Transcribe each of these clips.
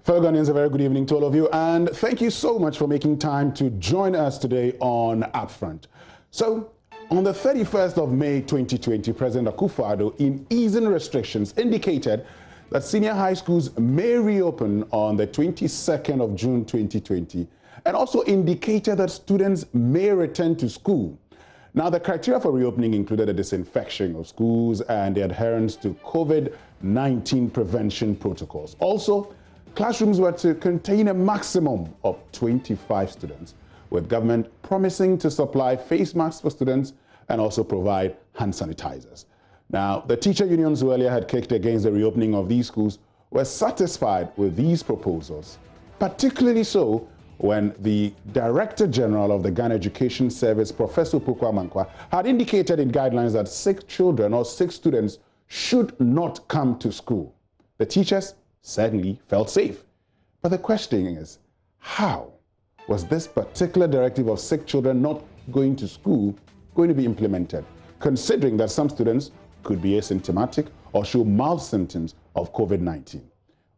Fellow Ghanaians, a very good evening to all of you, and thank you so much for making time to join us today on UPfront. So, on the 31st of May 2020, President Akufo-Addo, in easing restrictions, indicated that senior high schools may reopen on the 22nd of June 2020, and also indicated that students may return to school. Now, the criteria for reopening included the disinfection of schools and the adherence to COVID-19 prevention protocols. Also, classrooms were to contain a maximum of 25 students, with government promising to supply face masks for students and also provide hand sanitizers. Now, the teacher unions who earlier had kicked against the reopening of these schools were satisfied with these proposals, particularly so when the Director General of the Ghana Education Service, Professor Opoku Amankwa, had indicated in guidelines that sick children or sick students should not come to school. The teachers certainly felt safe. But the question is, how was this particular directive of sick children not going to school going to be implemented, considering that some students could be asymptomatic or show mild symptoms of COVID-19?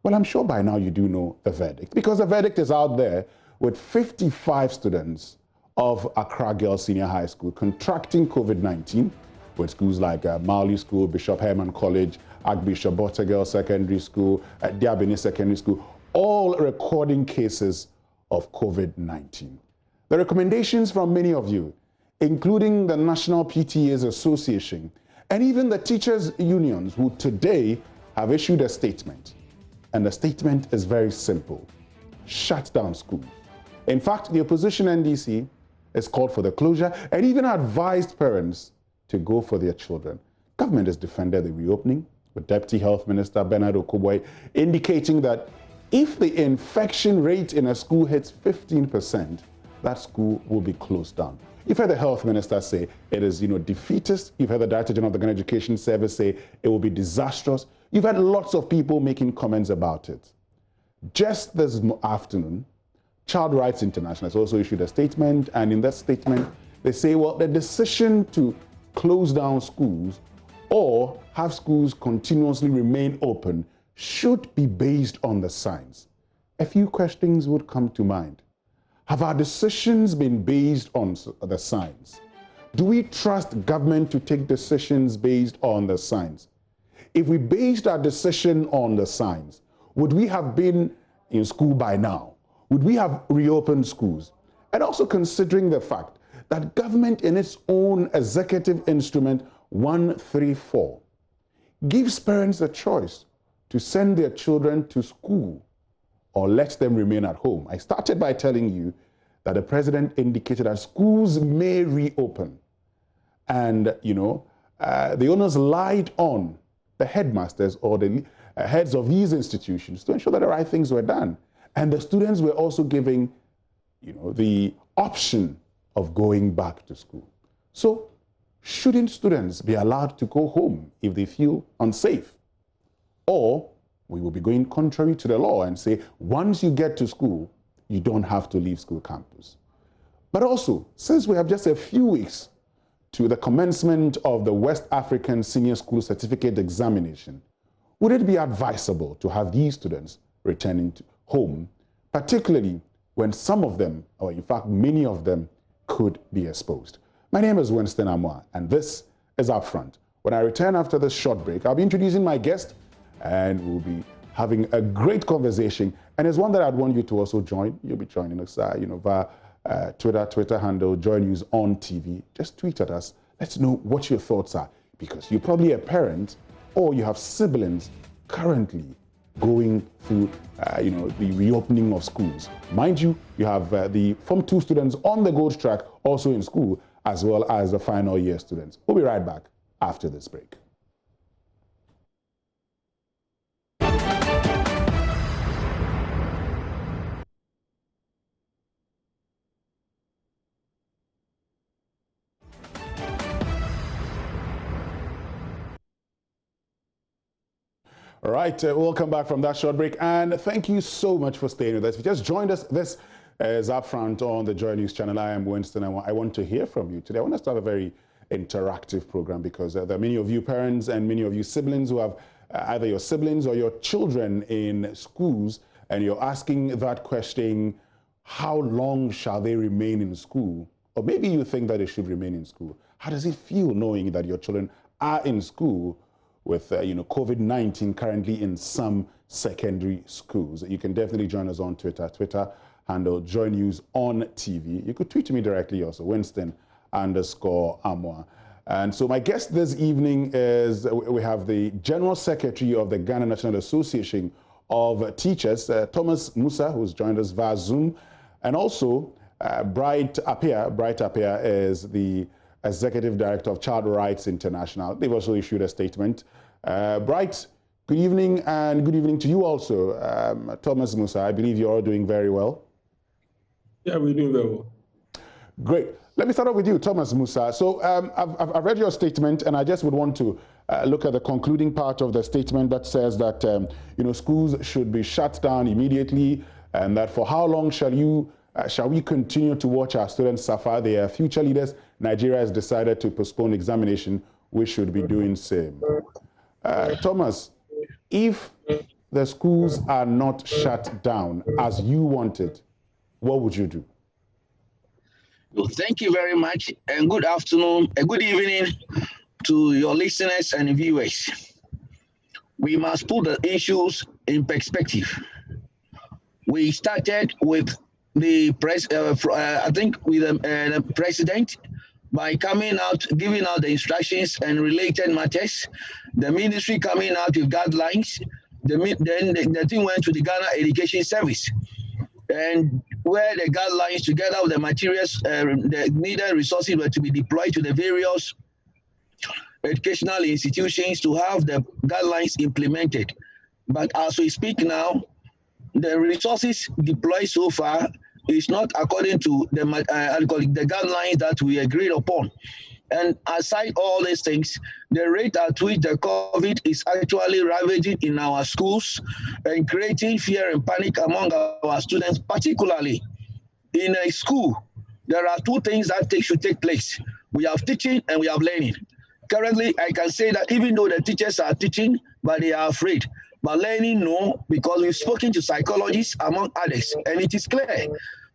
Well, I'm sure by now you do know the verdict, because the verdict is out there with 55 students of Accra Girls Senior High School contracting COVID-19, with schools like Marley School, Bishop Herman College, Archbishop Botta Girls Secondary School, Diabini Secondary School, all recording cases of COVID-19. The recommendations from many of you, including the National PTAs Association and even the teachers' unions, who today have issued a statement. And the statement is very simple: shut down schools. In fact, the opposition NDC has called for the closure and even advised parents to go for their children. Government has defended the reopening, with Deputy Health Minister Bernard Okuboi indicating that if the infection rate in a school hits 15%, that school will be closed down. You've heard the Health Minister say it is, defeatist. You've heard the Director General of the Ghana Education Service say it will be disastrous. You've had lots of people making comments about it. Just this afternoon, Child Rights International has also issued a statement, and in that statement, they say, well, the decision to close down schools or have schools continuously remain open should be based on the science. A few questions would come to mind. Have our decisions been based on the science? Do we trust government to take decisions based on the science? If we based our decision on the science, would we have been in school by now? Would we have reopened schools? And also considering the fact that government in its own executive instrument 134 gives parents a choice to send their children to school or let them remain at home. I started by telling you that the president indicated that schools may reopen. And, the owners lied on the headmasters or the heads of these institutions to ensure that the right things were done. And the students were also giving, the option of going back to school. So, shouldn't students be allowed to go home if they feel unsafe? Or we will be going contrary to the law and say, once you get to school, you don't have to leave school campus. But also, since we have just a few weeks to the commencement of the West African Senior School Certificate Examination, would it be advisable to have these students returning to home, particularly when some of them, or in fact many of them, could be exposed? My name is Winston Amoah, and this is Upfront. When I return after this short break, I'll be introducing my guest, and we'll be having a great conversation. And it's one that I'd want you to also join. You'll be joining us, via Twitter handle Joynews on TV. Just tweet at us. Let's know what your thoughts are, because you're probably a parent or you have siblings currently going through, the reopening of schools. Mind you, you have the Form 2 students on the GOLD track also in school, as well as the final year students. We'll be right back after this break. All right, welcome back from that short break, and thank you so much for staying with us. If you just joined us, this is Upfront on the Joy News channel. I am Winston. I want to hear from you today. I want us to have a very interactive program, because there are many of you parents and many of you siblings who have either your siblings or your children in schools and you're asking that question, how long shall they remain in school? Or maybe you think that they should remain in school. How does it feel knowing that your children are in school with COVID-19 currently in some secondary schools? You can definitely join us on Twitter handle Joynews on TV. You could tweet to me directly also, Winston_Amwa. And so my guest this evening is, we have the General Secretary of the Ghana National Association of Teachers, Thomas Musa, who's joined us via Zoom, and also Bright Appiah. Bright Appiah is the Executive Director of Child Rights International. They've also issued a statement. Bright, good evening, and good evening to you also. Thomas Musa, I believe you're all doing very well. Yeah, we're doing very well. Great. Let me start off with you, Thomas Musa. So I've read your statement, and I just would want to look at the concluding part of the statement that says that schools should be shut down immediately, and that for how long shall we continue to watch our students suffer? They are future leaders. Nigeria has decided to postpone examination. We should be doing same. Thomas, if the schools are not shut down as you wanted, what would you do? Well, thank you very much, and good afternoon, and good evening to your listeners and viewers. We must put the issues in perspective. We started with the the president by coming out, giving out the instructions and related matters. The ministry coming out with guidelines. Then the thing went to the Ghana Education Service, and where the guidelines, together with the materials, the needed resources were to be deployed to the various educational institutions to have the guidelines implemented. But as we speak now, the resources deployed so far is not according to the guidelines that we agreed upon. And aside all these things, the rate at which the COVID is actually ravaging in our schools and creating fear and panic among our students, particularly in a school, there are two things that should take place. We have teaching and we have learning. Currently, I can say that even though the teachers are teaching, but they are afraid. But learning, no, because we've spoken to psychologists, among others, and it is clear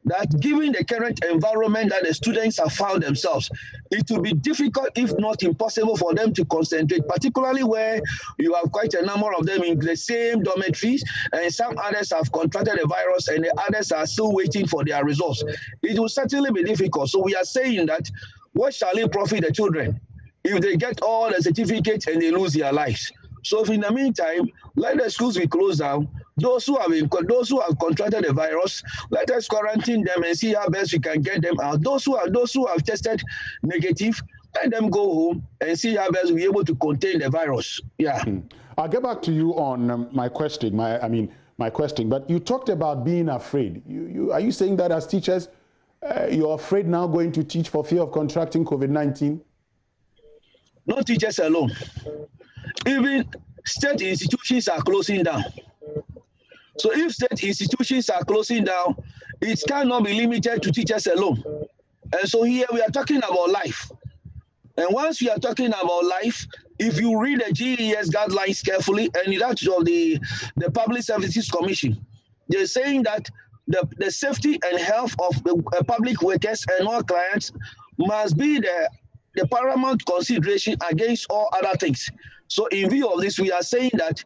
that given the current environment that the students have found themselves, it will be difficult, if not impossible, for them to concentrate, particularly where you have quite a number of them in the same dormitories, and some others have contracted the virus, and the others are still waiting for their results. It will certainly be difficult. So we are saying that what shall it profit the children if they get all the certificates and they lose their lives? So if in the meantime, let the schools be closed down. Those who have contracted the virus, let us quarantine them and see how best we can get them out. Those who have tested negative, let them go home and see how best we'll be able to contain the virus. Yeah. I'll get back to you on my question. My question. But you talked about being afraid. Are you saying that as teachers, you're afraid now going to teach for fear of contracting COVID-19? Not teachers alone. Even state institutions are closing down. So if state institutions are closing down, it cannot be limited to teachers alone. And so here we are talking about life. And once we are talking about life, if you read the GES guidelines carefully, and that's of the Public Services Commission, they're saying that the safety and health of the public workers and all clients must be the paramount consideration against all other things. So in view of this, we are saying that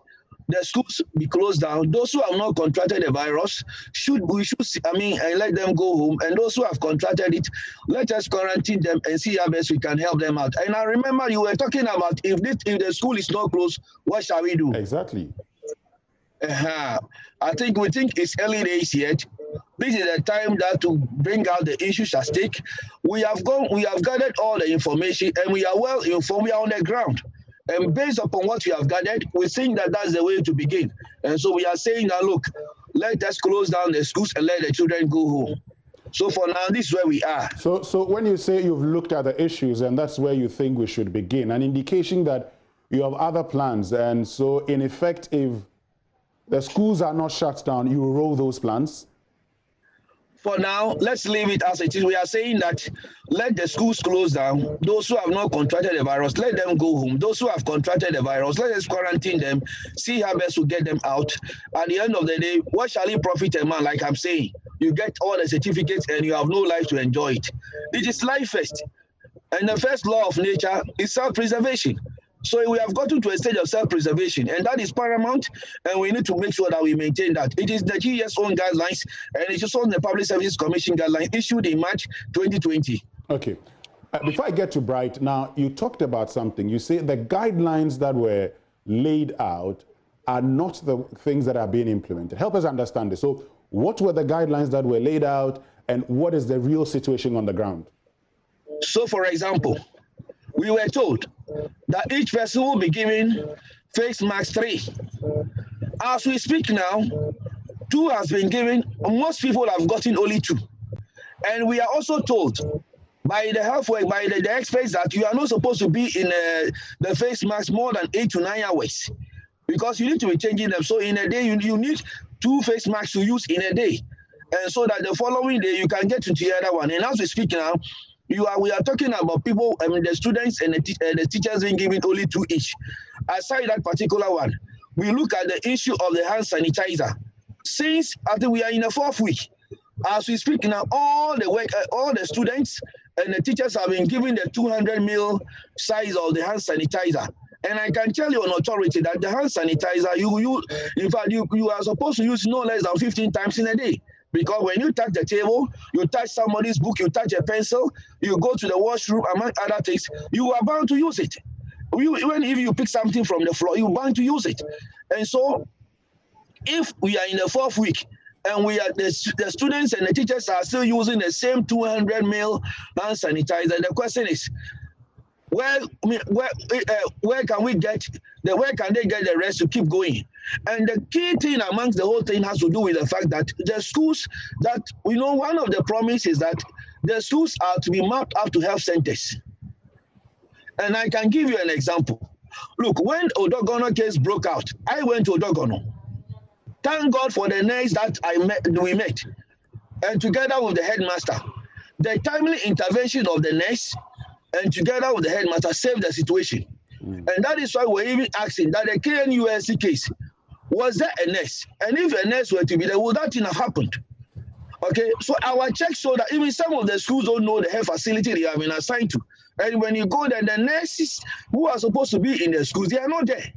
the schools be closed down. Those who have not contracted the virus, let them go home. And those who have contracted it, let us quarantine them and see how best we can help them out. And I remember you were talking about if the school is not closed, what shall we do? Exactly. I think it's early days yet. This is the time that to bring out the issues at stake. We have gathered all the information, and we are well informed. We are on the ground. And based upon what we have gathered, we think that that's the way to begin. And so we are saying that, look, let us close down the schools and let the children go home. So for now, this is where we are. So when you say you've looked at the issues and that's where you think we should begin, an indication that you have other plans. And so in effect, if the schools are not shut down, you roll those plans? for now, let's leave it as it is. We are saying that let the schools close down. Those who have not contracted the virus, let them go home. Those who have contracted the virus, let us quarantine them, see how best to get them out. At the end of the day, what shall it profit a man? Like I'm saying, you get all the certificates and you have no life to enjoy it. It is life first. And the first law of nature is self-preservation. So we have gotten to a stage of self-preservation, and that is paramount, and we need to make sure that we maintain that. It is the GES own guidelines, and it is on the Public Service Commission guidelines issued in March 2020. Okay. Before I get to Bright, now you talked about something. You say the guidelines that were laid out are not the things that are being implemented. Help us understand this. So what were the guidelines that were laid out, and what is the real situation on the ground? So, for example, we were told that each person will be given face mask 3. As we speak now, 2 has been given. Most people have gotten only 2. And we are also told by the the experts that you are not supposed to be in the face mask more than 8 to 9 hours, because you need to be changing them. So in a day, you need 2 face masks to use in a day. And so that the following day, you can get into the other one. And as we speak now, we are talking about people, the students and the teachers being given only 2 each. Aside that particular one, we look at the issue of the hand sanitizer. Since I think we are in the 4th week, as we speak now, all the students and the teachers have been given the 200 ml size of the hand sanitizer. And I can tell you on authority that the hand sanitizer, you are supposed to use no less than 15 times in a day. Because when you touch the table, you touch somebody's book, you touch a pencil, you go to the washroom, among other things, you are bound to use it. Even if you pick something from the floor, you're bound to use it. And so, if we are in the 4th week, and the students and the teachers are still using the same 200 ml hand sanitizer, the question is, where can they get the rest to keep going? And the key thing amongst the whole thing has to do with the fact that the schools one of the promises is that the schools are to be mapped up to health centers. And I can give you an example. Look, when Odogono case broke out, I went to Odogono. Thank God for the nurse that we met, and together with the headmaster, the timely intervention of the nurse and together with the headmaster saved the situation. And that is why we're even asking that the KNUSC case, was there a nurse? And if a nurse were to be there, would that thing have happened? Okay, so our checks show that even some of the schools don't know the health facility they have been assigned to. And when you go there, the nurses who are supposed to be in the schools, they are not there.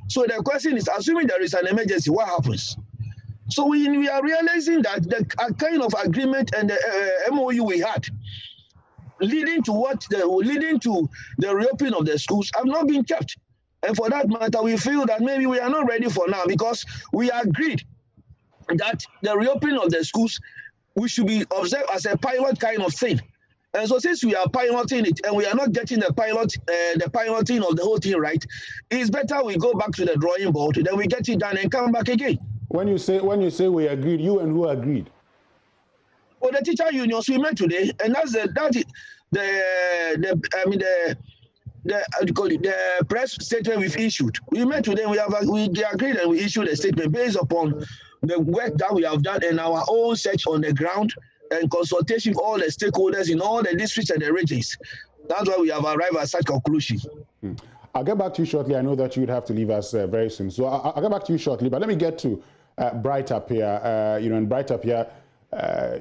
So the question is, assuming there is an emergency, what happens? So we are realizing that the kind of agreement and the MOU we had, leading to the reopening of the schools, have not been kept. And for that matter, we feel that maybe we are not ready for now, because we agreed that the reopening of the schools, we should be observed as a pilot kind of thing. And so since we are piloting it and we are not getting the piloting of the whole thing right, it's better we go back to the drawing board, then we get it done and come back again. When you say we agreed, you and who agreed? Well, the teacher unions we met today, and that's the press statement we've issued. We met today, we agreed and we issued a statement based upon the work that we have done and our own search on the ground and consultation with all the stakeholders in all the districts and the regions. That's why we have arrived at such conclusion. I'll get back to you shortly. I know that you'd have to leave us very soon. So I'll get back to you shortly, but let me get to Bright up here. And Bright up here,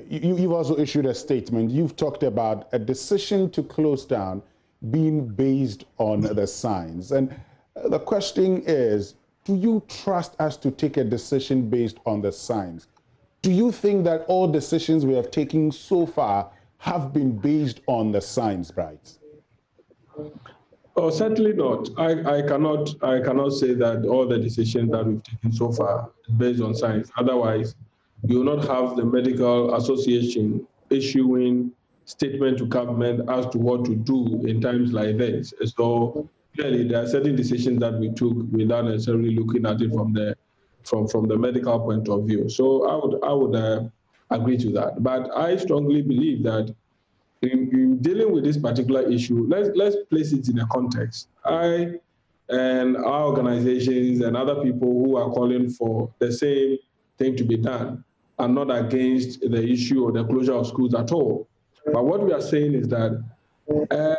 you've also issued a statement. You've talked about a decision to close down being based on the science. And the question is, do you trust us to take a decision based on the science? Do you think that all decisions we have taken so far have been based on the science, Bright? Oh, certainly not. I cannot say that all the decisions that we've taken so far is based on science. Otherwise, you will not have the medical association issuing statement to government as to what to do in times like this. So clearly, there are certain decisions that we took without necessarily looking at it from the medical point of view. So I would agree to that. But I strongly believe that in dealing with this particular issue, let's place it in a context. I and our organizations and other people who are calling for the same thing to be done are not against the issue of the closure of schools at all. But what we are saying is that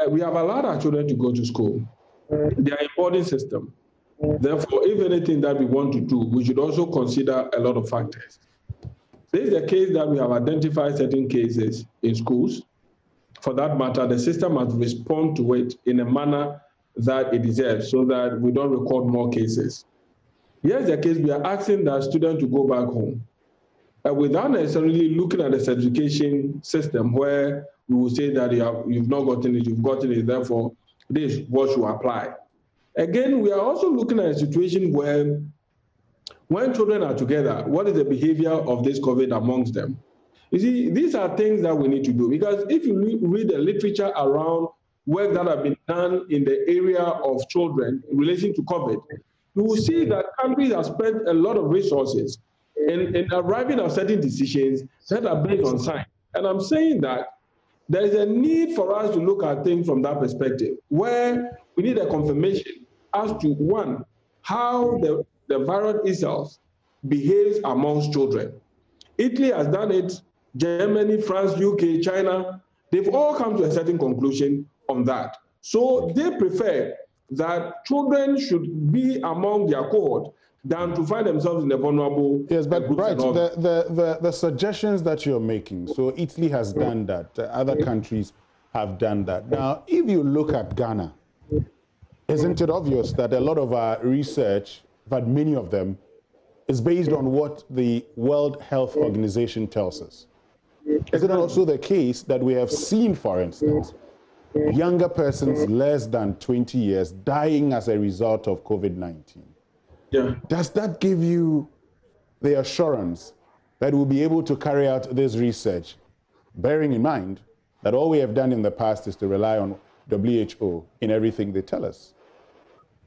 we have allowed our children to go to school. They are in boarding system. Therefore, if anything that we want to do, we should also consider a lot of factors. This is the case that we have identified certain cases in schools. For that matter, the system must respond to it in a manner that it deserves so that we don't record more cases. Here's the case: we are asking that students to go back home without necessarily looking at the certification system where we will say that you've not gotten it, you've gotten it, therefore this is what you apply. Again, we are also looking at a situation where when children are together, what is the behavior of this COVID amongst them? You see, these are things that we need to do, because if you read the literature around work that have been done in the area of children in relation to COVID, you will see that countries have spent a lot of resources in arriving at certain decisions that are based on science. And I'm saying that there is a need for us to look at things from that perspective, where we need a confirmation as to, one, how the virus itself behaves amongst children. Italy has done it, Germany, France, UK, China, they've all come to a certain conclusion on that. So they prefer that children should be among their cohort than to find themselves in a vulnerable. Yes, but right, the suggestions that you're making, so Italy has done that, other countries have done that. Now, if you look at Ghana, isn't it obvious that a lot of our research, but many of them, is based on what the World Health Organization tells us? Is it also the case that we have seen, for instance, younger persons less than 20 years dying as a result of COVID-19? Yeah. Does that give you the assurance that we'll be able to carry out this research, bearing in mind that all we have done in the past is to rely on WHO in everything they tell us?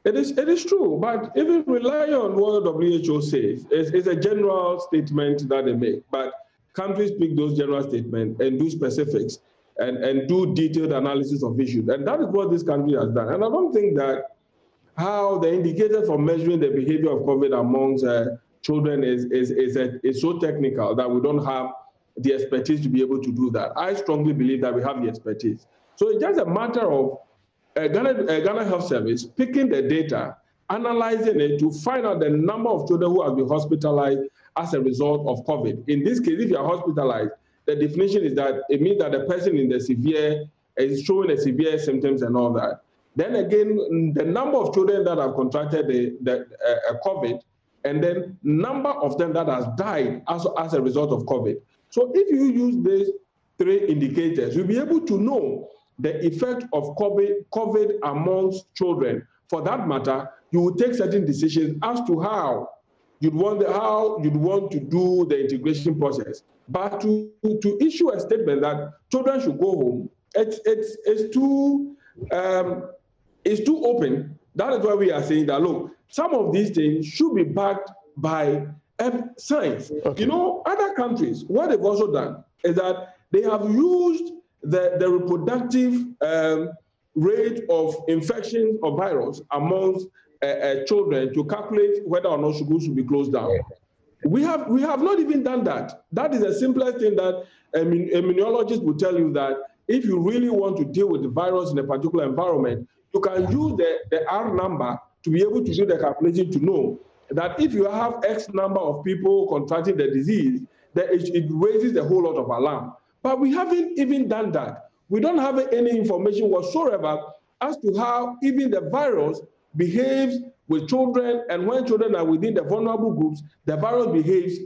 It is true, but even relying on what WHO says, it's a general statement that they make. But countries pick those general statements and do specifics and do detailed analysis of issues. And that is what this country has done. And I don't think that how the indicators for measuring the behavior of COVID amongst children is so technical that we don't have the expertise to be able to do that. I strongly believe that we have the expertise. So it's just a matter of Ghana Health Service picking the data, analyzing it to find out the number of children who have been hospitalized as a result of COVID. In this case, if you are hospitalized, the definition is that it means that the person in the severe is showing the severe symptoms and all that. Then again, the number of children that have contracted the COVID, and then number of them that has died as a result of COVID. So if you use these three indicators, you'll be able to know the effect of COVID amongst children. For that matter, you will take certain decisions as to how you'd want to do the integration process. But to issue a statement that children should go home, it's too open. That is why we are saying that, look, some of these things should be backed by science. Okay. You know, other countries, what they've also done is that they have used the reproductive rate of infections of virus amongst children to calculate whether or not schools should be closed down. We have not even done that. That is the simplest thing that a immunologist will tell you, that if you really want to deal with the virus in a particular environment, you can use the R number to be able to do the calculation to know that if you have X number of people contracting the disease, that it raises a whole lot of alarm. But we haven't even done that. We don't have any information whatsoever as to how even the virus behaves with children, and when children are within the vulnerable groups, the virus behaves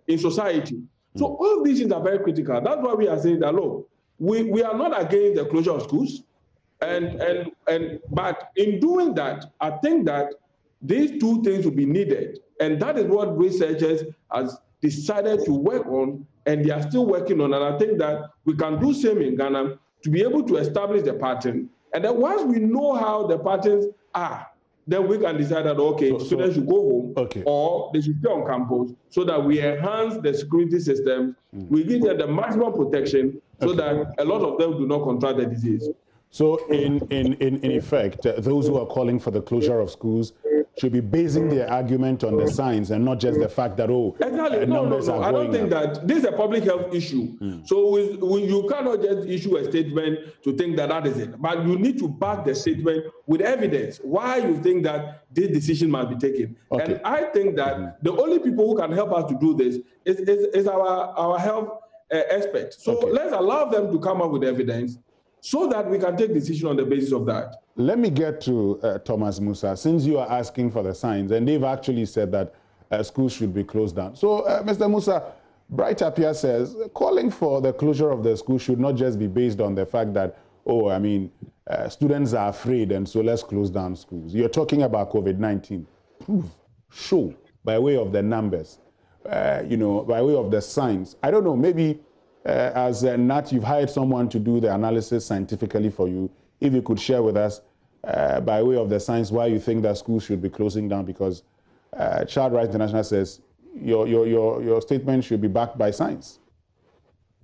in society. So all of these things are very critical. That's why we are saying that, look, we are not against the closure of schools, but in doing that, I think that these two things will be needed, and that is what researchers has decided to work on, and they are still working on. And I think that we can do same in Ghana to be able to establish the pattern. And then once we know how the patterns are, then we can decide that, okay, students should go home, okay, or they should stay on campus, so that we enhance the security system, we give them the maximum protection, so that a lot of them do not contract the disease. So in effect, those who are calling for the closure of schools should be basing their argument on the science and not just the fact that, numbers are going I don't think up. that this is a public health issue. So you cannot just issue a statement to think that that is it. But you need to back the statement with evidence why you think that this decision must be taken. Okay. And I think that the only people who can help us to do this is our health experts. So let's allow them to come up with evidence so that we can take decision on the basis of that. Let me get to Thomas Musa, since you are asking for the science, and they've actually said that schools should be closed down. So, Mr. Musa, Bright Appiah says calling for the closure of the school should not just be based on the fact that, students are afraid and so let's close down schools. You're talking about COVID-19. Prove, show, by way of the numbers, by way of the science. I don't know, maybe as Nat, you've hired someone to do the analysis scientifically for you. If you could share with us, by way of the science, why you think that schools should be closing down, because Child Rights International says your statement should be backed by science.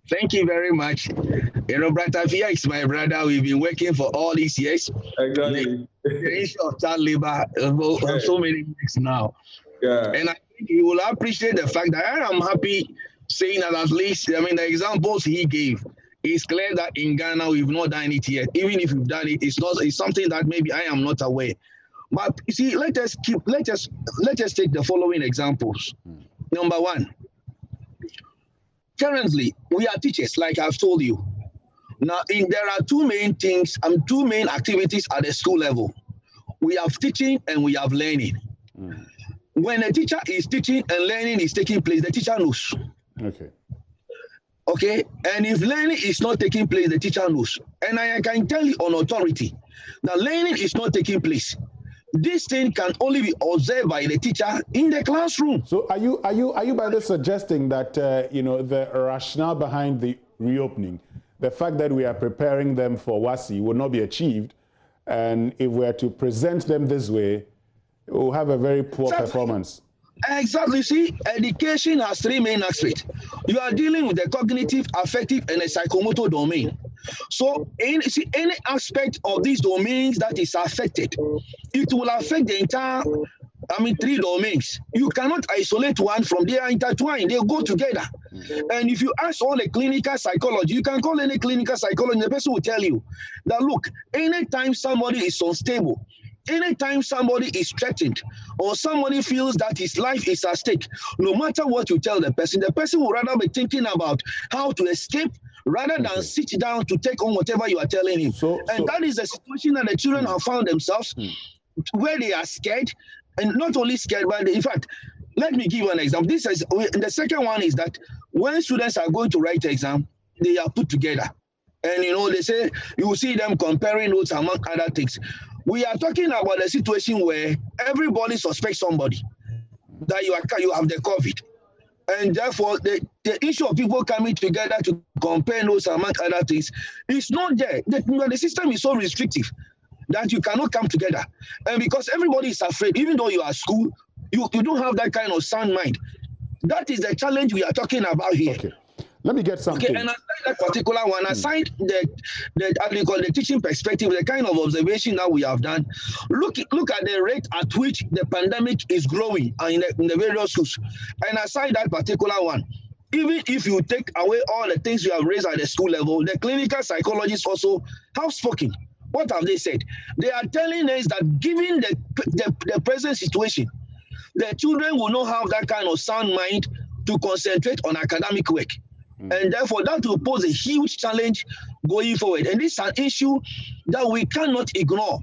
Thank you very much. Bright Appiah is my brother. We've been working for all these years. Exactly. The issue of child labor for so many years now. Yeah. And I think you will appreciate the fact that I am happy saying that at least, the examples he gave, it's clear that in Ghana we've not done it yet. Even if we've done it, it's something that maybe I am not aware. But you see, let us take the following examples. Number one, currently we are teachers, like I've told you. Now, there are two main things, two main activities at the school level. We have teaching and we have learning. When a teacher is teaching and learning is taking place, the teacher knows. Okay, and if learning is not taking place, the teacher knows. And I can tell you on authority that learning is not taking place. This thing can only be observed by the teacher in the classroom. So are you by this suggesting that the rationale behind the reopening, the fact that we are preparing them for WASI will not be achieved, and if we are to present them this way, we will have a very poor performance? Exactly. See, education has three main aspects. You are dealing with the cognitive, affective, and the psychomotor domain. So, any aspect of these domains that is affected, it will affect the entire, three domains. You cannot isolate one from they are intertwined. They go together. And if you ask all the clinical psychology, you can call any clinical psychologist, the person will tell you that, look, anytime somebody is unstable, anytime somebody is threatened or somebody feels that his life is at stake, no matter what you tell the person will rather be thinking about how to escape rather than sit down to take on whatever you are telling him. And that is the situation that the children have found themselves where they are scared, and not only scared, but in fact, let me give you an example. The second one is that when students are going to write the exam, they are put together. And they say, you will see them comparing notes among other things. We are talking about a situation where everybody suspects somebody that you have the COVID. And therefore, the issue of people coming together to compare notes among other things is not there. The system is so restrictive that you cannot come together. And because everybody is afraid, even though you are at school, you don't have that kind of sound mind. That is the challenge we are talking about here. Okay. Let me get something. Okay, and aside that particular one, aside the teaching perspective, the kind of observation that we have done, look at the rate at which the pandemic is growing in the various schools. And aside that particular one, even if you take away all the things you have raised at the school level, the clinical psychologists also have spoken. What have they said? They are telling us that given the present situation, the children will not have that kind of sound mind to concentrate on academic work. And therefore, that will pose a huge challenge going forward. And this is an issue that we cannot ignore,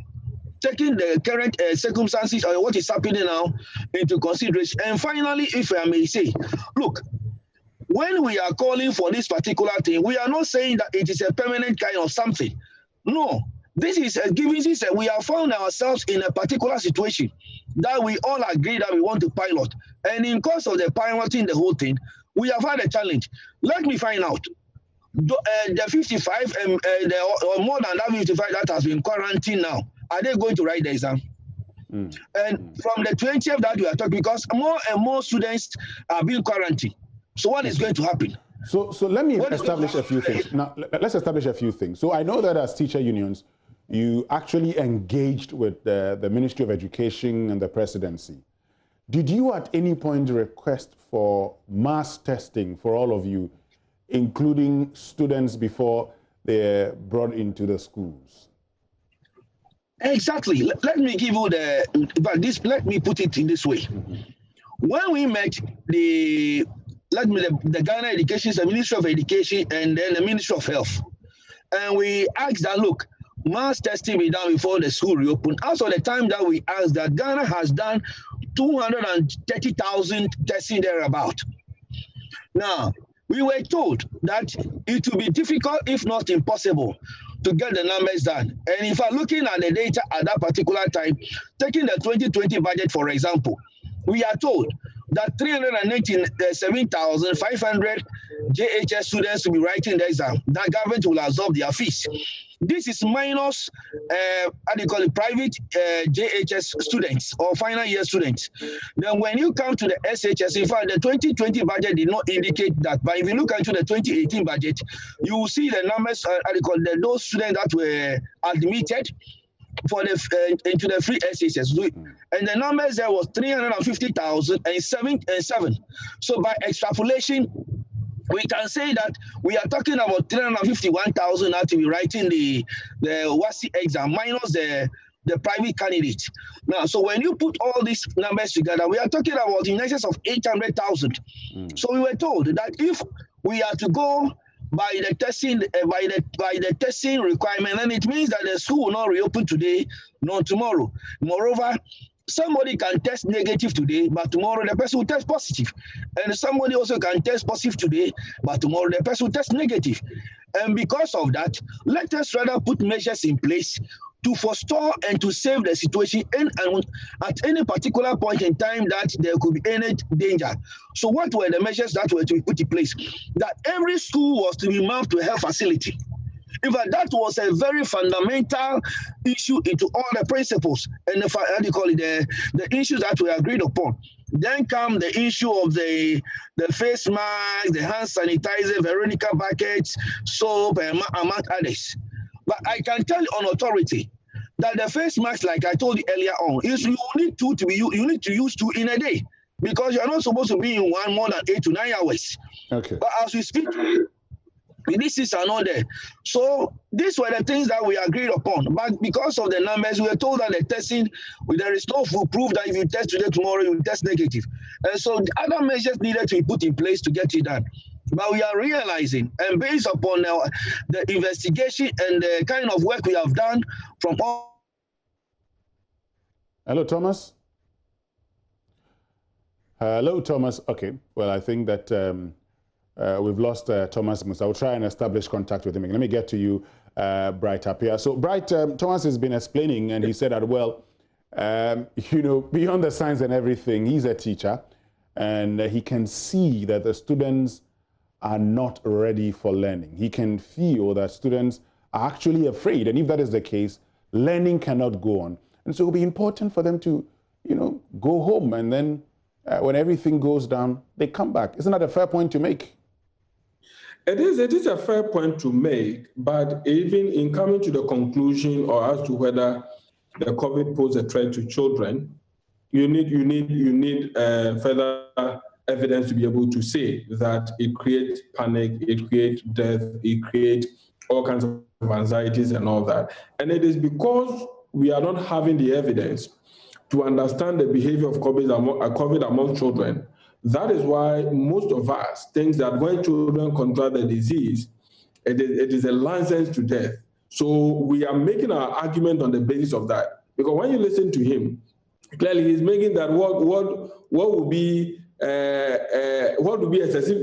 taking the current circumstances or what is happening now into consideration. And finally, if I may say, look, when we are calling for this particular thing, we are not saying that it is a permanent kind of something. No, this is we have found ourselves in a particular situation that we all agree that we want to pilot. And in course of the piloting the whole thing, we have had a challenge. Let me find out. The 55 or more than that 55 that has been quarantined now, are they going to write the exam? And from the 20th that we are talking, because more and more students are being quarantined. So what is going to happen? So let me establish a few things. Now, let's establish a few things. So I know that as teacher unions, you actually engaged with the Ministry of Education and the presidency. Did you at any point request for mass testing for all of you, including students before they're brought into the schools? Exactly. Let me give you let me put it in this way. When we met the Ghana Education, the Ministry of Education, and then the Ministry of Health, and we asked that, look, mass testing be done before the school reopen. As of the time that we asked that, Ghana has done 230,000 testing thereabout. Now, we were told that it will be difficult, if not impossible, to get the numbers done. And if I'm looking at the data at that particular time, taking the 2020 budget, for example, we are told that 397,500 JHS students will be writing the exam. That government will absorb their fees. This is minus, how do you call it, private JHS students or final year students. Then when you come to the SHS, in fact, the 2020 budget did not indicate that. But if you look into the 2018 budget, you will see the numbers, how do you call it, those students that were admitted for the into the free SHS, and the numbers there was 350,000 and 7. So by extrapolation, we can say that we are talking about 351,000 now to be writing the WASI exam minus the private candidates. Now, so when you put all these numbers together, we are talking about in excess of 800,000. So we were told that if we are to go by the testing by the testing requirement, then it means that the school will not reopen today, nor tomorrow. Moreover, somebody can test negative today, but tomorrow the person will test positive. And somebody also can test positive today, but tomorrow the person will test negative. And because of that, let us rather put measures in place to forestall and to save the situation and at any particular point in time that there could be any danger. So what were the measures that were to be put in place? That every school was to be moved to a health facility. In fact, that was a very fundamental issue into all the principles and the issues that were agreed upon. Then come the issue of the face mask, the hand sanitizer, Veronica buckets, soap, and among others. But I can tell you on authority that the face mask, like I told you earlier on, is you need to use 2 in a day, because you are not supposed to be in one more than 8 to 9 hours. Okay. But as we speak, this is another. So these were the things that we agreed upon. But because of the numbers, we were told that the testing, there is no proof that if you test today, tomorrow you will test negative. And so the other measures needed to be put in place to get it done. But we are realizing, and based upon the investigation and the kind of work we have done from all. Hello, Thomas. Hello, Thomas. Okay. Well, I think that we've lost Thomas. I will try and establish contact with him. Let me get to you, Bright, up here. So, Bright, Thomas has been explaining, and he said that, well, you know, beyond the science and everything, he's a teacher, and he can see that the students are not ready for learning. He can feel that students are actually afraid, and if that is the case, learning cannot go on. And so it will be important for them to, you know, go home, and then when everything goes down, they come back. Isn't that a fair point to make? It is a fair point to make, but even in coming to the conclusion or as to whether the COVID poses a threat to children, you need further evidence to be able to say that it creates panic, it creates death, it creates all kinds of anxieties and all that. And it is because we are not having the evidence to understand the behavior of COVID among children. That is why most of us think that when children contract the disease, it is a license to death. So we are making our argument on the basis of that. Because when you listen to him, clearly he's making that what would be a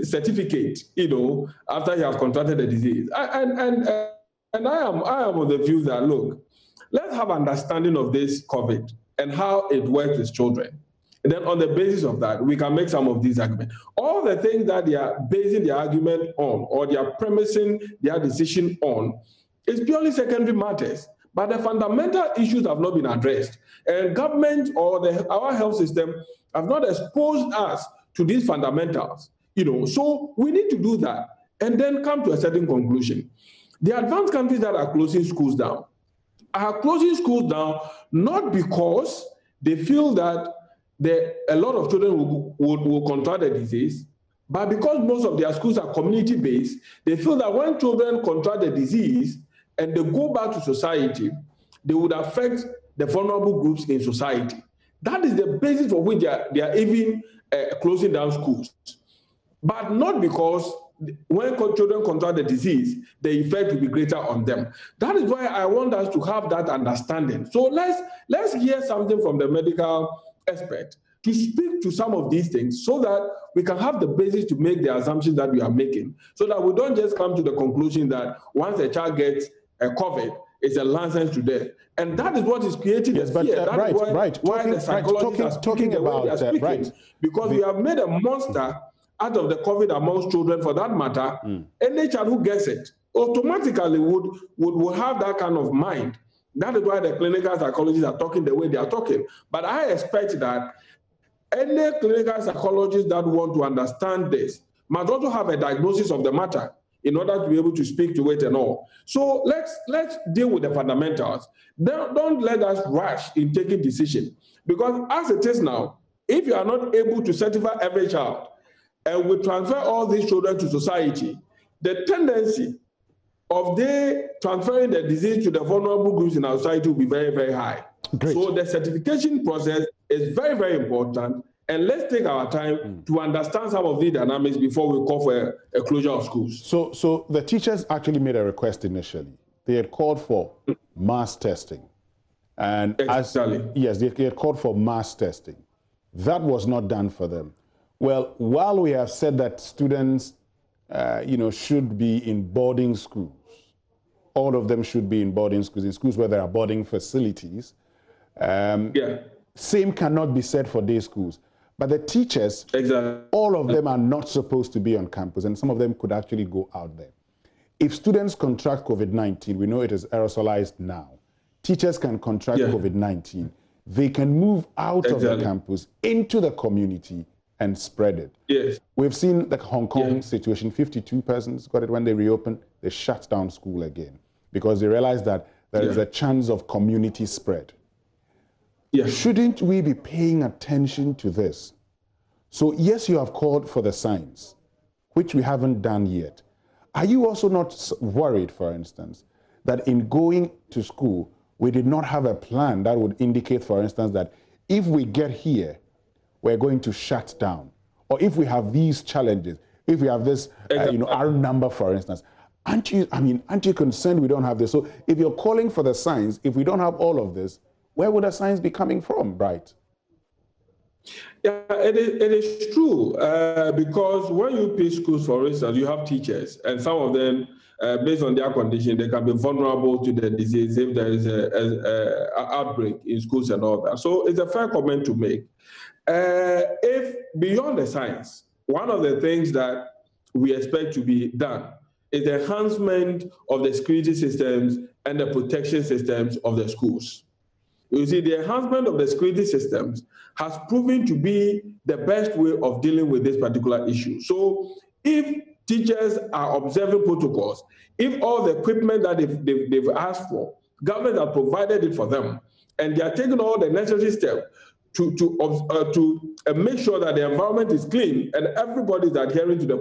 certificate, you know, after he has contracted the disease. And I am of the view that, look, let's have understanding of this COVID and how it works with children. And then on the basis of that, we can make some of these arguments. All the things that they are basing their argument on or they are premising their decision on is purely secondary matters. But the fundamental issues have not been addressed. And government or our health system have not exposed us to these fundamentals. You know, so we need to do that and then come to a certain conclusion. The advanced countries that are closing schools down are closing schools down not because they feel that a lot of children will contract the disease, but because most of their schools are community-based, they feel that when children contract the disease and they go back to society, they would affect the vulnerable groups in society. That is the basis for which they are even closing down schools. But not because when children contract the disease, the effect will be greater on them. That is why I want us to have that understanding. So let's hear something from the medical expert to speak to some of these things so that we can have the basis to make the assumptions that we are making, so that we don't just come to the conclusion that once a child gets a COVID, it's a license to death. And that is what is creating the fear. That is why the psychologists are speaking the way they are speaking. Because we have made a monster out of the COVID amongst children, for that matter. Any child who gets it automatically would have that kind of mind. That is why the clinical psychologists are talking the way they are talking. But I expect that any clinical psychologist that want to understand this must also have a diagnosis of the matter in order to be able to speak to it and all. So let's deal with the fundamentals. Don't let us rush in taking decision. Because as it is now, if you are not able to certify every child and we transfer all these children to society, the tendency of they transferring the disease to the vulnerable groups in our society will be very, very high. Great. So the certification process is very, very important. And let's take our time to understand some of the dynamics before we call for a closure of schools. So the teachers actually made a request initially. They had called for mass testing. And yes, they had called for mass testing. That was not done for them. Well, while we have said that students, should be in boarding schools, all of them should be in boarding schools, in schools where there are boarding facilities. Same cannot be said for day schools. But the teachers, all of them are not supposed to be on campus, and some of them could actually go out there. If students contract COVID-19, we know it is aerosolized now. Teachers can contract COVID-19. They can move out of the campus into the community and spread it. Yes. We've seen the Hong Kong situation. 52 persons got it when they reopened. They shut down school again because they realized that there is a chance of community spread. Shouldn't we be paying attention to this? So yes, you have called for the signs, which we haven't done yet. Are you also not worried, for instance, that in going to school, we did not have a plan that would indicate, for instance, that if we get here, we're going to shut down? Or if we have these challenges, if we have this, R number, for instance, aren't you concerned we don't have this? So if you're calling for the signs, if we don't have all of this, where would the signs be coming from, Bright? Yeah, it is true, because when you pay schools, for instance, you have teachers, and some of them, based on their condition, they can be vulnerable to the disease if there is an outbreak in schools and all that. So it's a fair comment to make. If beyond the science, one of the things that we expect to be done is the enhancement of the security systems and the protection systems of the schools. You see, the enhancement of the security systems has proven to be the best way of dealing with this particular issue. So if teachers are observing protocols, if all the equipment that they've asked for, government has provided it for them, and they are taking all the necessary steps to make sure that the environment is clean and everybody is adhering to the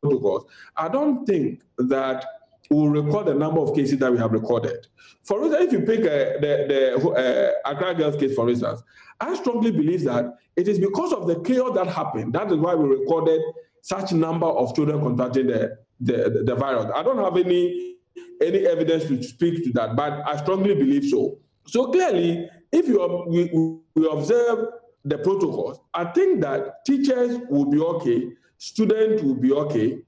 protocols, I don't think that we'll record the number of cases that we have recorded. For instance, if you pick the Accra Girls case, for instance, I strongly believe that it is because of the chaos that happened. That is why we recorded such number of children contracting the virus. I don't have any evidence to speak to that, but I strongly believe so. So clearly, if we observe the protocols, I think that teachers will be okay, students will be okay,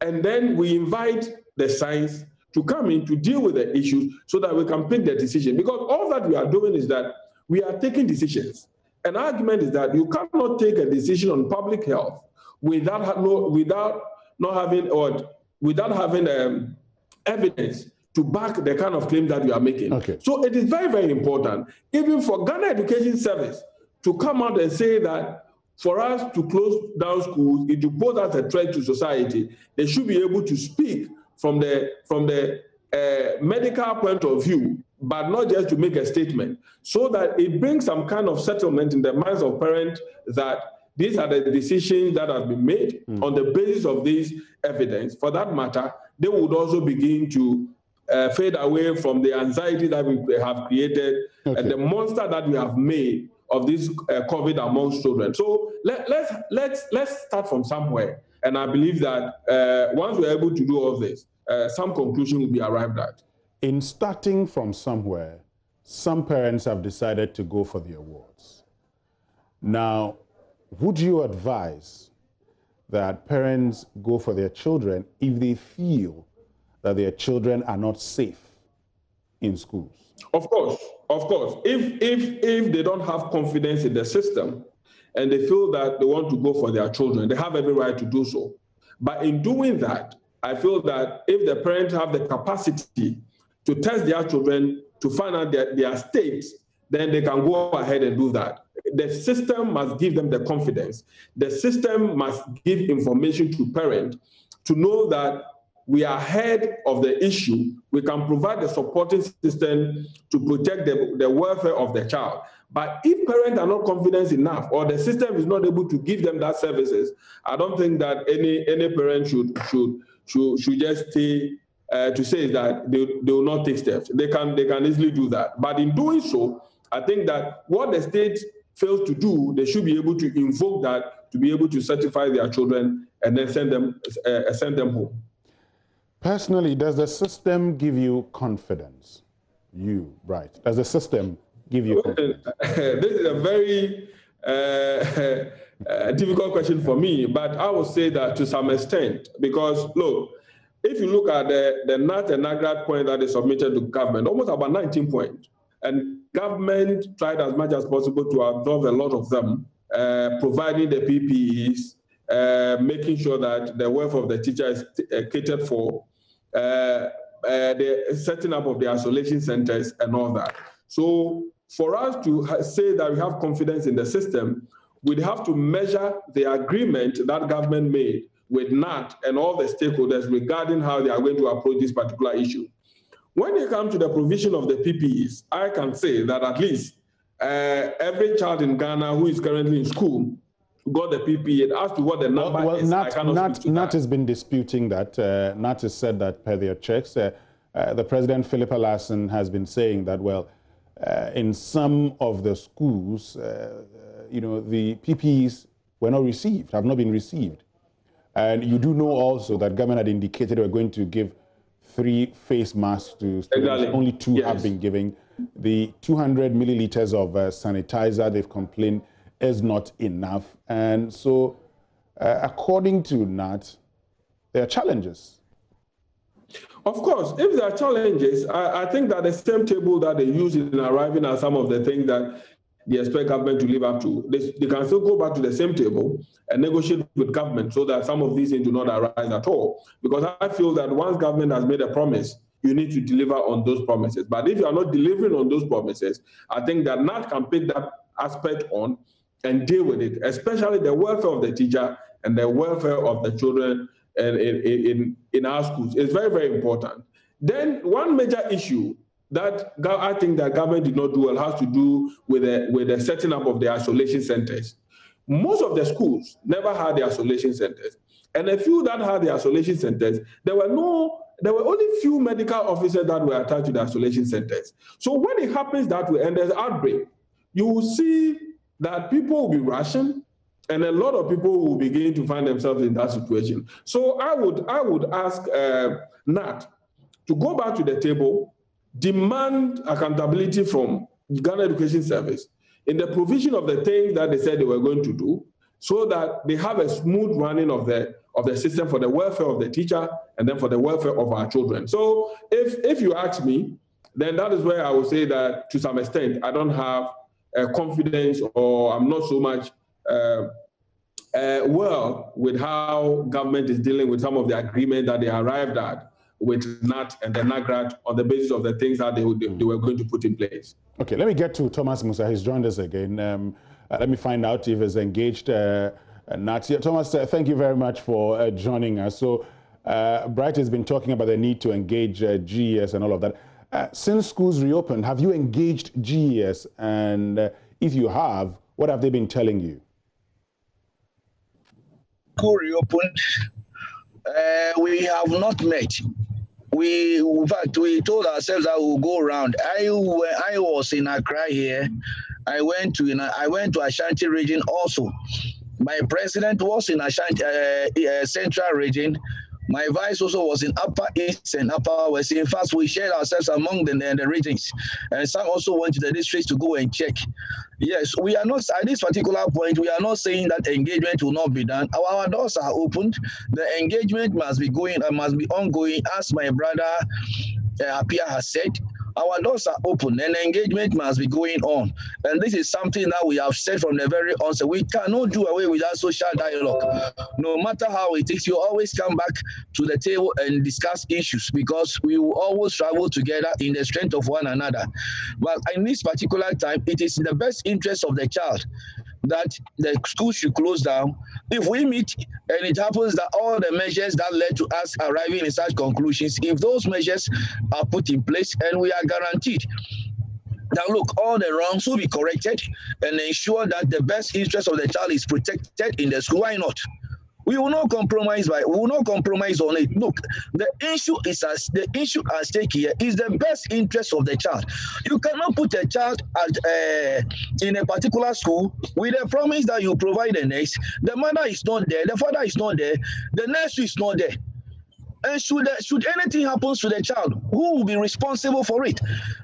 and then we invite the science to come in to deal with the issues so that we can pick the decision. Because all that we are doing is that we are taking decisions. An argument is that you cannot take a decision on public health without having evidence to back the kind of claim that you are making. Okay. So it is very, very important, even for Ghana Education Service to come out and say that for us to close down schools, it will pose as a threat to society. They should be able to speak from the medical point of view but not just to make a statement, so that it brings some kind of settlement in the minds of parents that these are the decisions that have been made on the basis of this evidence. For that matter, they would also begin to fade away from the anxiety that we have created and the monster that we have made of this COVID amongst children. So let's start from somewhere. And I believe that once we're able to do all this, some conclusion will be arrived at. In starting from somewhere, some parents have decided to go for the awards. Now, would you advise that parents go for their children if they feel that their children are not safe in schools? Of course. If they don't have confidence in the system and they feel that they want to go for their children, they have every right to do so. But in doing that, I feel that if the parents have the capacity to test their children to find out their state, then they can go ahead and do that. The system must give them the confidence. The system must give information to parents to know that we are ahead of the issue. We can provide the supporting system to protect the welfare of the child. But if parents are not confident enough, or the system is not able to give them that services, I don't think that any parent should just stay to say that they will not take steps. They can easily do that. But in doing so, I think that what the state fails to do, they should be able to invoke that to be able to certify their children and then send them home. Personally, does the system give you confidence? You, right. Does the system give you confidence? This is a very difficult question for me, but I would say that to some extent, because look, if you look at the NAT and NAGRAT point that is submitted to government, almost about 19 points, and government tried as much as possible to absorb a lot of them, providing the PPEs, making sure that the welfare of the teacher is catered for, the setting up of the isolation centers and all that. So for us to say that we have confidence in the system, we'd have to measure the agreement that government made with NAT and all the stakeholders regarding how they are going to approach this particular issue. When it comes to the provision of the PPEs, I can say that at least every child in Ghana who is currently in school got the PPE. As to what the number is, I cannot speak to NAT that. has been disputing that. NAT has said that per their checks. The President, Philippa Larsen, has been saying that, well, in some of the schools, the PPEs were not received, have not been received. And you do know also that government had indicated we're going to give 3 face masks to students. Exactly. Only 2 have been given. The 200 milliliters of sanitizer, they've complained, is not enough. And so, according to NAT, there are challenges. Of course, if there are challenges, I think that the same table that they use in arriving at some of the things that they expect government to live up to, they can still go back to the same table and negotiate with government so that some of these things do not arise at all. Because I feel that once government has made a promise, you need to deliver on those promises. But if you are not delivering on those promises, I think that NAT can pick that aspect on and deal with it, especially the welfare of the teacher and the welfare of the children in our schools. It's very, very important. Then one major issue that I think that government did not do well has to do with the setting up of the isolation centers. Most of the schools never had the isolation centers. And a few that had the isolation centers, there were only few medical officers that were attached to the isolation centers. So when it happens that way and there's outbreak, you will see that people will be rushing and a lot of people will begin to find themselves in that situation. So I would ask NAT to go back to the table, demand accountability from Ghana Education Service in the provision of the things that they said they were going to do, so that they have a smooth running of the system for the welfare of the teacher and then for the welfare of our children. So if you ask me, then that is where I would say that to some extent I don't have confidence, or I'm not so much well with how government is dealing with some of the agreement that they arrived at with NAT and the NAGRAT on the basis of the things that they were going to put in place. Okay, let me get to Thomas Musa. He's joined us again. Let me find out if he's engaged NAT. Thomas, thank you very much for joining us. So Bright has been talking about the need to engage GES and all of that. Since schools reopened, have you engaged GES? And if you have, what have they been telling you? School reopened. We have not met. In fact, we told ourselves that we'll go around. I was in Accra here. I went to Ashanti region also. My president was in Ashanti Central region. My vice also was in Upper East and Upper West. In fact, we shared ourselves among the regions. And some also went to the districts to go and check. Yes, we are not, at this particular point, we are not saying that engagement will not be done. Our doors are opened. The engagement must be ongoing, as my brother Apia has said. Our doors are open and engagement must be going on. And this is something that we have said from the very onset. We cannot do away with that social dialogue. No matter how it is, you always come back to the table and discuss issues, because we will always travel together in the strength of one another. But in this particular time, it is in the best interest of the child that the school should close down. If we meet and it happens that all the measures that led to us arriving in such conclusions, if those measures are put in place, and we are guaranteed that, look, all the wrongs will be corrected and ensure that the best interest of the child is protected in the school, why not? We will not compromise on it. Look, the issue at stake here is the best interest of the child. You cannot put a child in a particular school with a promise that you provide a nurse. The mother is not there, the father is not there, the nurse is not there. And should anything happen to the child, who will be responsible for it?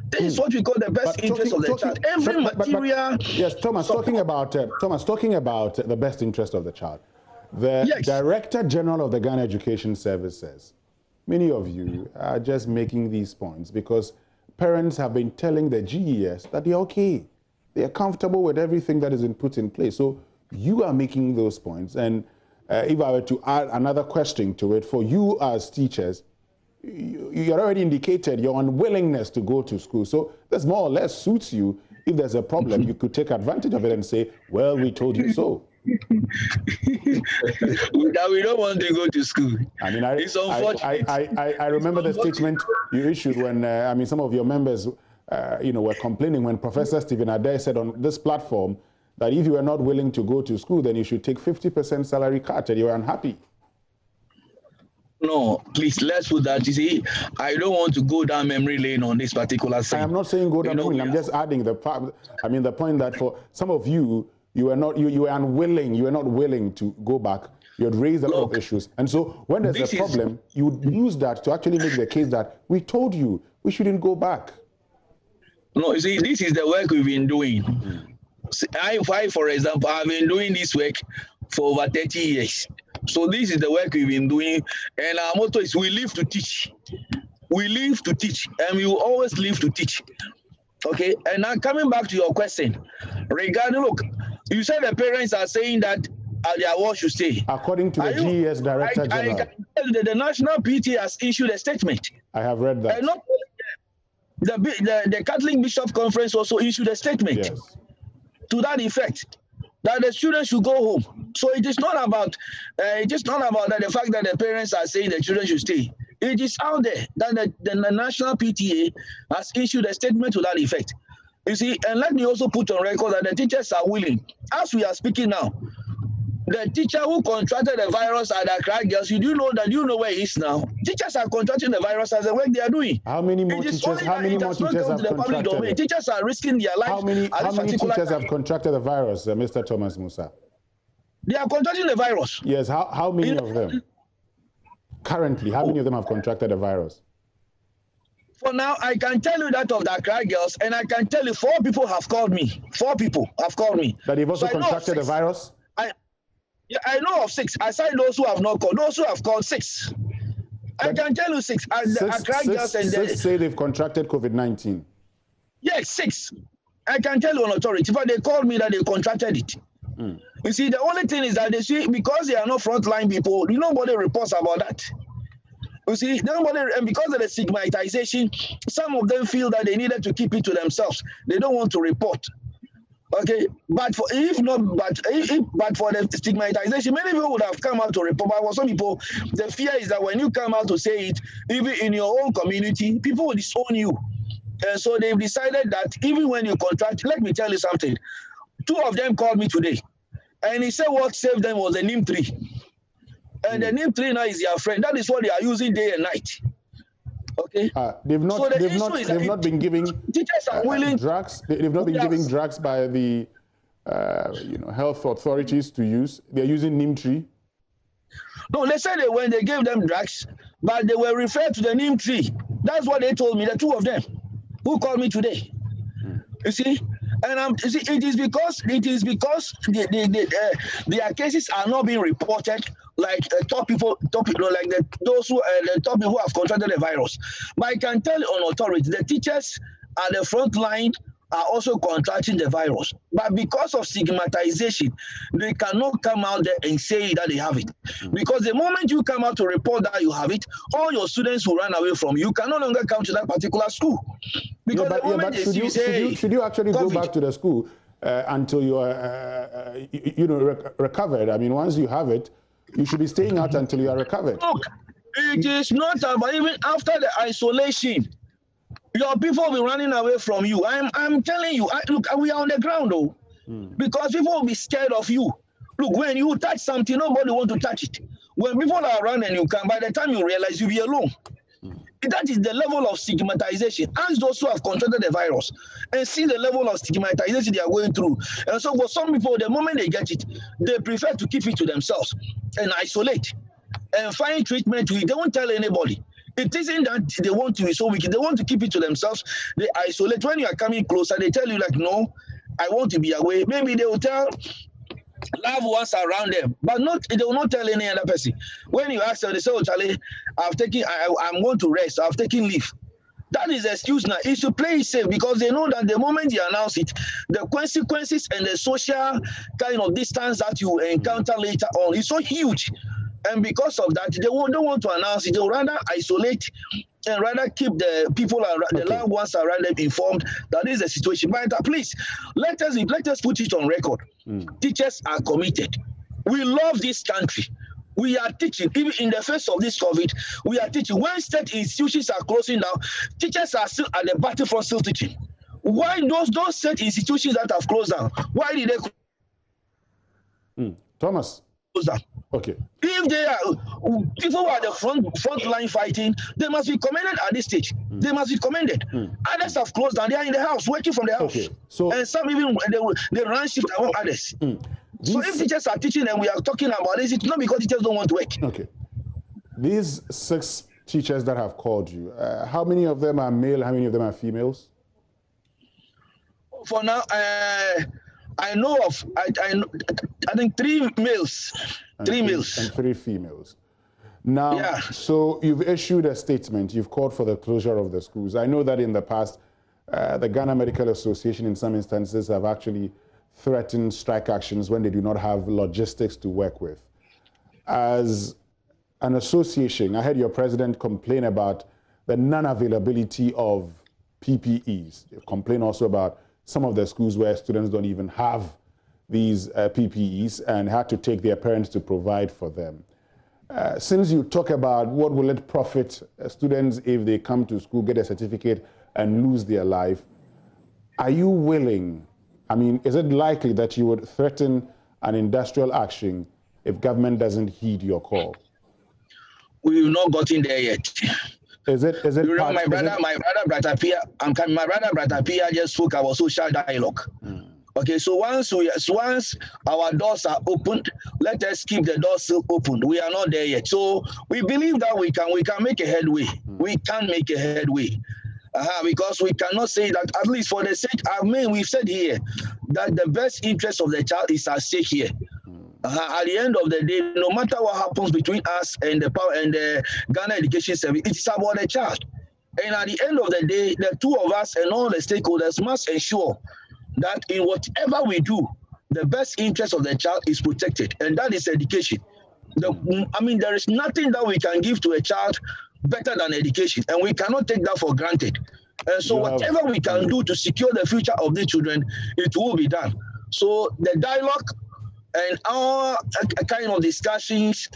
This is what we call the best interest of the child. Every material. Yes, Thomas, talking about the best interest of the child. The Director General of the Ghana Education Service says, many of you are just making these points because parents have been telling the GES that they're okay. They're comfortable with everything that is put in place. So you are making those points. And if I were to add another question to it, for you as teachers, you already indicated your unwillingness to go to school. So this more or less suits you. If there's a problem, you could take advantage of it and say, well, we told you so. That we don't want to go to school. I mean, I remember the statement you issued when some of your members, were complaining when Professor Stephen Adair said on this platform that if you are not willing to go to school, then you should take 50% salary cut, and you are unhappy. No, please, let's put that. You see, I don't want to go down memory lane on this particular thing. I am not saying go down memory lane. I'm just adding the point that for some of you, you were unwilling, you were not willing to go back. You had raised a lot of issues. And so when there's a problem, you would use that to actually make the case that we told you we shouldn't go back. No, you see, this is the work we've been doing. I, for example, I've been doing this work for over 30 years. So this is the work we've been doing. And our motto is we live to teach. We live to teach, and we will always live to teach. Okay, and now coming back to your question regarding, look, you said the parents are saying that their war should stay. According to the GES Director General. I can tell you that the National PTA has issued a statement. I have read that. And not the Catholic Bishop Conference also issued a statement to that effect, that the students should go home. So it is not about the fact that the parents are saying the children should stay. It is out there that the National PTA has issued a statement to that effect. You see, and let me also put on record that the teachers are willing. As we are speaking now, the teacher who contracted the virus at the Accra Girls, you know where he is now. Teachers are contracting the virus as the work they are doing. How many more teachers have contracted? Teachers are risking their lives. How many teachers have contracted the virus, Mr. Thomas Musa? They are contracting the virus. Yes, how many of them? Currently, how many of them have contracted the virus? For now, I can tell you that of the Accra Girls, and I can tell you 4 people have called me. 4 people have called me. That they've also contracted the virus? I know of 6. Aside those who have not called, those who have called 6. I can tell you 6. Six say they've contracted COVID-19. Yes, 6. I can tell you on authority, but they called me that they contracted it. You see, the only thing is that they see, because they are not frontline people, nobody reports about that. You see, and because of the stigmatization, some of them feel that they needed to keep it to themselves. They don't want to report. Okay, but for the stigmatization, many people would have come out to report. But for some people, the fear is that when you come out to say it, even in your own community, people will disown you. And so they've decided that even when you contract, let me tell you something. 2 of them called me today, and he said what saved them was the NIM 3. And the NIM 3 now is their friend. That is what they are using day and night. Okay. They've not been giving teachers are willing drugs. They've not been giving drugs by the health authorities to use. They're using NIM 3. No, they said that when they gave them drugs, but they were referred to the NIM 3. That's what they told me. The 2 of them who called me today. You see. And you see, it is because their cases are not being reported like top people like those who the top people who have contracted the virus. But I can tell on authority, the teachers at the front line are also contracting the virus. But because of stigmatization, they cannot come out there and say that they have it. Because the moment you come out to report that you have it, all your students will run away from you. You can no longer come to that particular school. Because should you actually go back to the school until you are recovered? I mean, once you have it, you should be staying out until you are recovered. Look, it is not about even after the isolation. Your people will be running away from you. I'm telling you, look, we are on the ground though, because people will be scared of you. Look, when you touch something, nobody want to touch it. When people are around and you come, by the time you realize you'll be alone. That is the level of stigmatization. Ask those who have contracted the virus and see the level of stigmatization they are going through. And so for some people, the moment they get it, they prefer to keep it to themselves and isolate and find treatment. They won't tell anybody. It isn't that they want to be so wicked. They want to keep it to themselves. They isolate. When you are coming closer, they tell you like, no, I want to be away. Maybe they will tell loved ones around them, but they will not tell any other person. When you ask them, they say, oh, Charlie, I'm going to rest. I've taken leave. That is the excuse now. It's to play it safe because they know that the moment you announce it, the consequences and the social kind of distance that you encounter later on is so huge. And because of that, they don't want to announce it. They will rather isolate and rather keep the people around, the loved ones around them informed that is the situation. But please, let us put it on record. Teachers are committed. We love this country. We are teaching, even in the face of this COVID, we are teaching. When state institutions are closing down, teachers are still at the battlefront still teaching. Why those state institutions that have closed down, why did they Thomas. close down? Okay. If they are people who are the front line fighting, they must be commended at this stage. They must be commended. Others have closed down. They are in the house, working from the house. Okay. So, and some even they run shift among others. So if teachers are teaching and we are talking about this, it's not because teachers don't want to work. Okay. These 6 teachers that have called you, how many of them are male? How many of them are females? For now, I know of, I think 3 males. 3 males. And 3 females. Now, so you've issued a statement. You've called for the closure of the schools. I know that in the past, the Ghana Medical Association in some instances have actually threatened strike actions when they do not have logistics to work with. As an association, I heard your president complain about the non-availability of PPEs. They complain also about some of the schools where students don't even have these PPEs and had to take their parents to provide for them. Since you talk about what will it profit students if they come to school, get a certificate, and lose their life, are you willing, I mean, is it likely that you would threaten an industrial action if government doesn't heed your call? We've not gotten there yet. Is it? You know, my brother Brother Pia just spoke about social dialogue. Okay, so once our doors are opened, let us keep the doors still open. We are not there yet. So we believe that we can make a headway. We can make a headway. Because we cannot say that, at least for the sake, I mean, we've said here that the best interest of the child is at stake here. At the end of the day, no matter what happens between us and the Ghana Education Service, it's about the child. And at the end of the day, the 2 of us and all the stakeholders must ensure that in whatever we do, the best interest of the child is protected, and that is education. There is nothing that we can give to a child better than education, and we cannot take that for granted. And so whatever we can do to secure the future of the children, it will be done. So the dialogue and our kind of discussions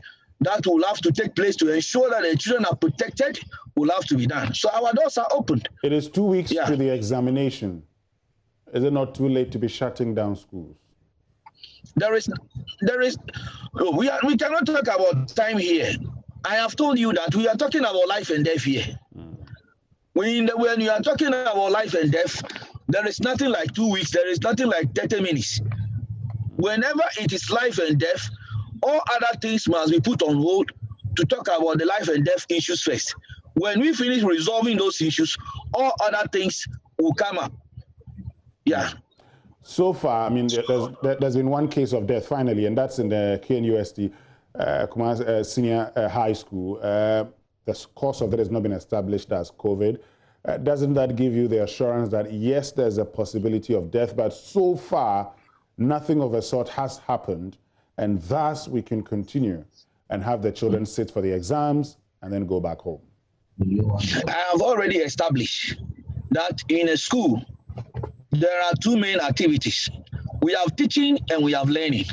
that will have to take place to ensure that the children are protected will have to be done. So our doors are opened. It is 2 weeks to the examination. Is it not too late to be shutting down schools? We cannot talk about time here. I have told you that we are talking about life and death here. When you are talking about life and death, there is nothing like 2 weeks. There is nothing like 30 minutes. Whenever it is life and death, all other things must be put on hold to talk about the life and death issues first. When we finish resolving those issues, all other things will come up. Yeah. So far, I mean, there's been one case of death finally, and that's in the KNUST Senior High School. The cause of that has not been established as COVID. Doesn't that give you the assurance that, yes, there's a possibility of death, but so far, nothing of a sort has happened, and thus we can continue and have the children sit for the exams and then go back home? I have already established that in a school, there are two main activities. We have teaching and we have learning.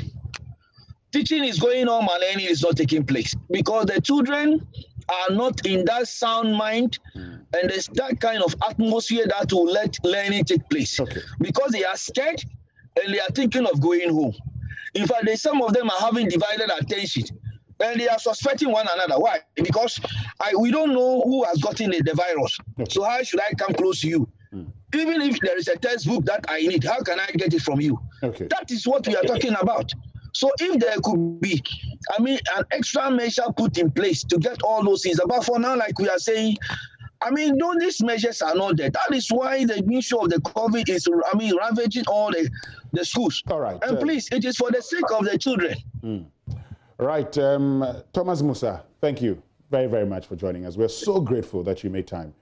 Teaching is going on, but learning is not taking place because the children are not in that sound mind, and there's that kind of atmosphere that will let learning take place. Because they are scared and they are thinking of going home. In fact, some of them are having divided attention and they are suspecting one another. Why? Because we don't know who has gotten the virus. So how should I come close to you? Even if there is a textbook that I need, how can I get it from you? That is what we are talking about. So if there could be, an extra measure put in place to get all those things. But for now, like we are saying, these measures are not there. That is why the issue of the COVID is, ravaging all the schools. All right. And please, it is for the sake of the children. Right. Thomas Musa, thank you very, very much for joining us. We're so grateful that you made time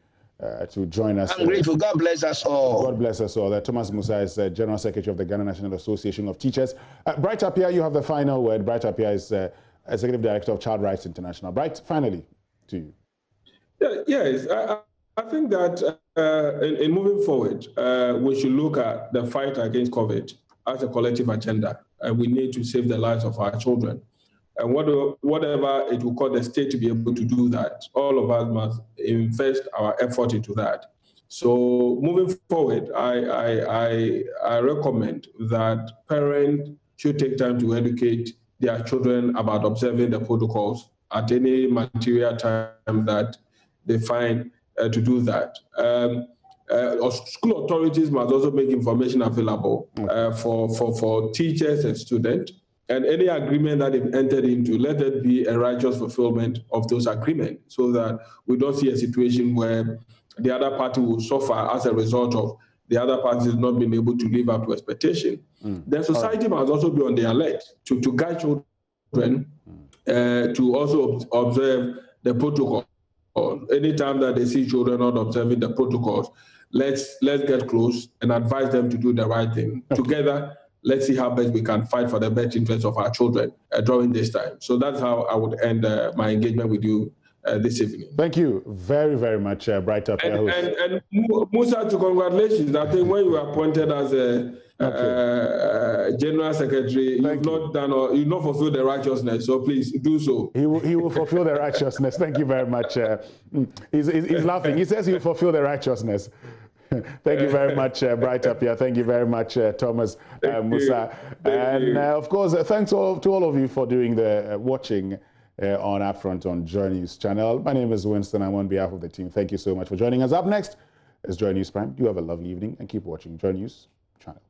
to join us. I'm grateful. God bless us all. God bless us all. Thomas Musa is General Secretary of the Ghana National Association of Teachers. Bright Appiah, you have the final word. Bright Appiah is Executive Director of Child Rights International. Bright, finally, to you. Yes, I think that in moving forward, we should look at the fight against COVID as a collective agenda. We need to save the lives of our children. And whatever it will cost the state to be able to do that, all of us must invest our effort into that. So moving forward, I recommend that parents should take time to educate their children about observing the protocols at any material time that they find to do that. School authorities must also make information available for teachers and students. And any agreement that they've entered into, let it be a righteous fulfillment of those agreements so that we don't see a situation where the other party will suffer as a result of the other parties not being able to live up to expectation. Then society must also be on the alert to guide children to also observe the protocol. Anytime that they see children not observing the protocols, let's get close and advise them to do the right thing. Together, let's see how best we can fight for the best interests of our children during this time. So that's how I would end my engagement with you this evening. Thank you very, very much, Bright Appiah. And Musa, to congratulations. I think when you were appointed as a General Secretary, you've not fulfilled the righteousness. So please do so. He will fulfill the righteousness. Thank you very much. He's laughing. He says he will fulfill the righteousness. Thank you very much, Bright Appiah. Thank you very much, Thomas Musa. And of course, thanks to all of you for doing the watching on UPfront on Joynews channel. My name is Winston. I'm on behalf of the team. Thank you so much for joining us. Up next is Joynews Prime. You have a lovely evening and keep watching Joynews channel.